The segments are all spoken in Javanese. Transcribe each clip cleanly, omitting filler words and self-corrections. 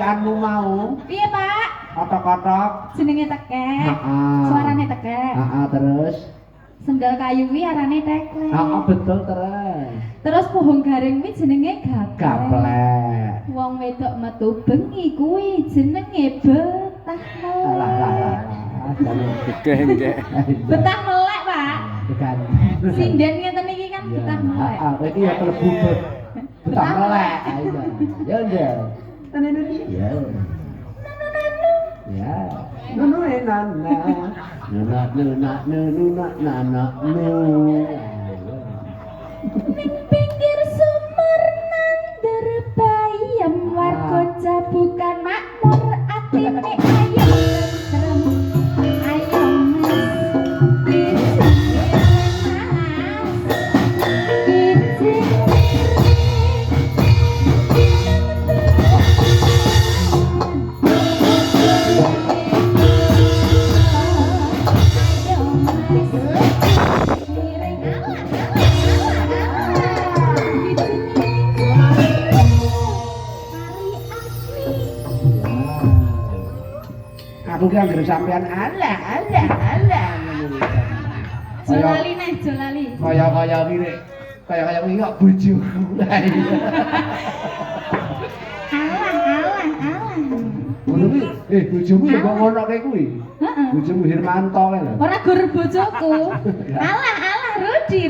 gaweanmu mau? Piye, Pak? Kotok-kotok. Jenenge tekek. Heeh. Suarane tekek. Heeh, terus. Sendal kayu kuwi arane teklek. Heeh, betul terus. Terus pohon garing kuwi jenenge gaplek. Gaplek. Wong wedok metu bengi kuwi jenenge betah melek. Betah melek, Pak. Bukan. Sinden ngeten iki kan betah melek. Heeh, iki ya klebu betah melek. Ayo. Ya ya. Tenan iki. Ya. Ya. Nunu nana. Nuna nuna nuna nana nu. Ning pinggir sumur nandur bayam warga jabukan makmur atine ayam tentrem ayam Aku ki anggere sampean alah. Jolali neh, jolali. Kaya ngene. Kaya wingi kok bojoku. Alah. Ngono kuwi, bojomu ya kok ngono kae kuwi. Heeh. Bojomu Hirmanto kae lho. Ora gur bojoku. Alah, Rudi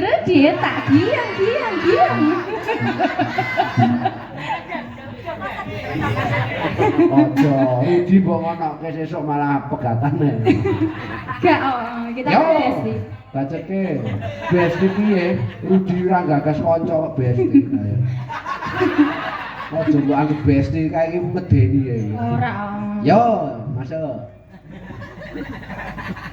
tak giang. Ojo, Rudi mbok ngonoke sesuk malah pegatane. Gak, kita besti. Baceke. Besti piye? Rudi ora gagas kanca kok besti. Ojo mbok anggap besti kae iki medeni ya iki. Ora. Yo, masuk.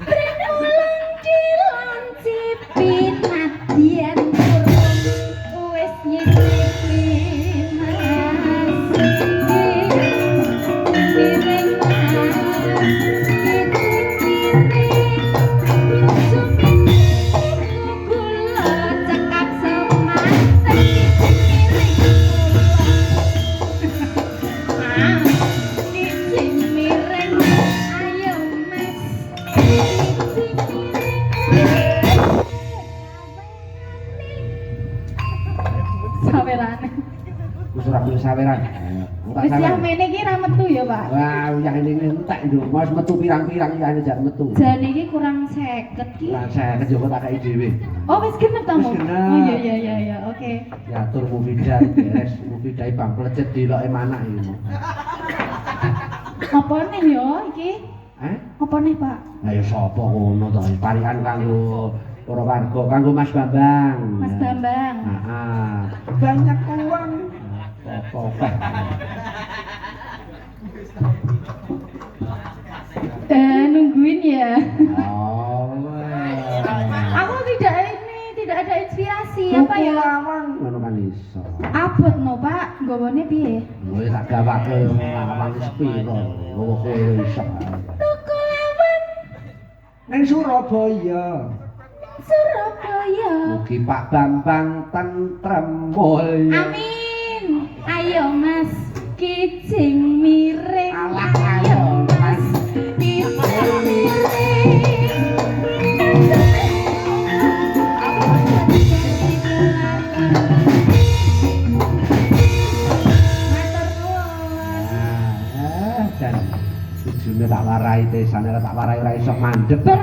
Brenulang dilancipin nadyan kurung wis nyicipin saweran. Wis yang mene iki ra metu ya, Pak. Wah, yang ini entek nduk. Mas metu pirang-pirang ya jar metu. Jane iki kurang 50 ki. Lah saya kejogo tak kei dhewe. Oh, wis genep ta, Mo? Wis genep. Oh iya, oke. Ya tur Mufidah beres, Mufidah bang plecet diloke manak iki. Apa nih yo iki? Apa nih, Pak? Lah ya sapa ngono to? Parikan kanggo para warga, kanggo Mas Bambang. Mas Bambang. Heeh. Banyak uang. Apa? Nungguin ya. Oh. Aku tidak ada inspirasi apa ya? Ngono kan iso. Abot no, Pak. Nggawane piye? Wis tak gawake lawang sepiro. Ngono kowe iso. Tuku lawang Ning Surabaya. Mugi Pak Bambang tentrem mulya. Amin. Ayo Mas, kijing miring. Ayo Mas, kijing miring. Dan tujune tak warai tesane tak warai ora iso mandeg. Bar